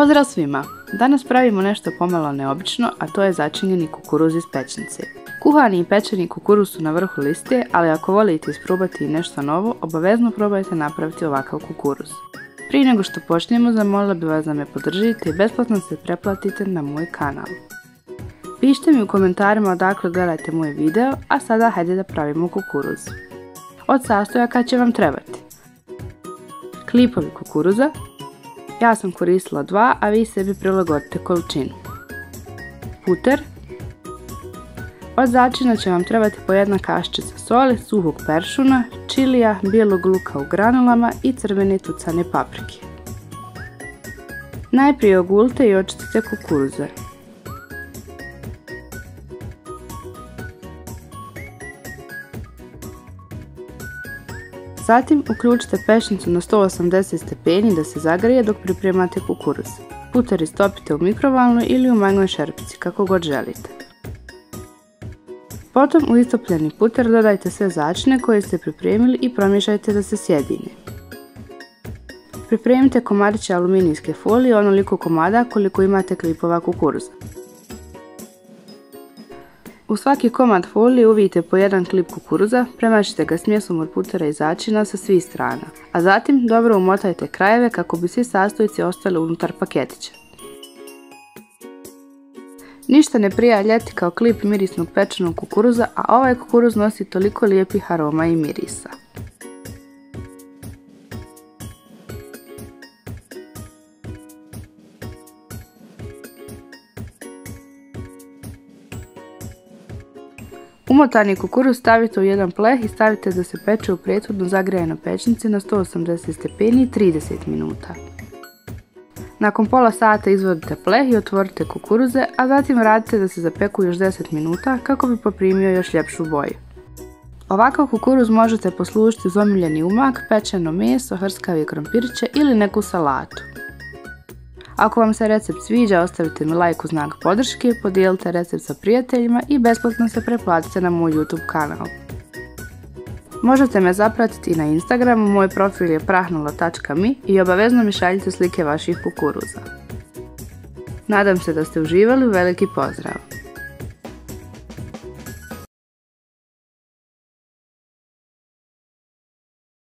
Pozdrav svima! Danas pravimo nešto pomalo neobično, a to je začinjeni kukuruz iz pećnice. Kuhani i pečeni kukuruz su na vrhu liste, ali ako volite isprobati nešto novo, obavezno probajte napraviti ovakav kukuruz. Prije nego što počnemo, zamolila bih vas da me podržite i besplatno se pretplatite na moj kanal. Pišite mi u komentarima odakle gledate moj video, a sada hajde da pravimo kukuruz. Od sastojaka će vam trebati klipovi kukuruza. Ja sam koristila 2, a vi sebi prilagodite količinu. Puter. Od začina će vam trebati po 1 kaščica soli, suhog peršuna, čilija, bijelog luka u granulama i crvene tucane paprike. Najprije ogulite i očistite kukuruze. Zatim uključite pećnicu na 180 stepeni da se zagrije dok pripremate kukuruz. Puter istopite u mikrovalnoj ili u manjoj šerpici, kako god želite. Potom u istopljeni puter dodajte sve začine koje ste pripremili i promiješajte da se sjedine. Pripremite komadiće aluminijske folije, onoliko komada koliko imate klipova kukuruza. U svaki komad folije uvijte po 1 klip kukuruza, premašite ga smjesom od putera i začina sa svih strana, a zatim dobro umotajte krajeve kako bi svi sastojci ostali unutar paketića. Ništa ne prija ljeti kao klip mirisnog pečenog kukuruza, a ovaj kukuruz nosi toliko lijepih aroma i mirisa. Umotani kukuruz stavite u jedan pleh i stavite da se peče u prethodno zagrijanoj pećnici na 180 stepeni 30 minuta. Nakon pola sata izvadite pleh i otvorite kukuruze, a zatim radite da se zapeku još 10 minuta kako bi poprimio još ljepšu boju. Ovakav kukuruz možete poslužiti uz omiljeni umak, pečeno meso, hrskave krompirće ili neku salatu. Ako vam se recept sviđa, ostavite mi like u znak podrške, podijelite recept sa prijateljima i besplatno se pretplatite na moj YouTube kanal. Možete me zapratiti i na Instagramu, moj profil je prahnula.mi i obavezno mi šaljite slike vaših kukuruza. Nadam se da ste uživali, veliki pozdrav!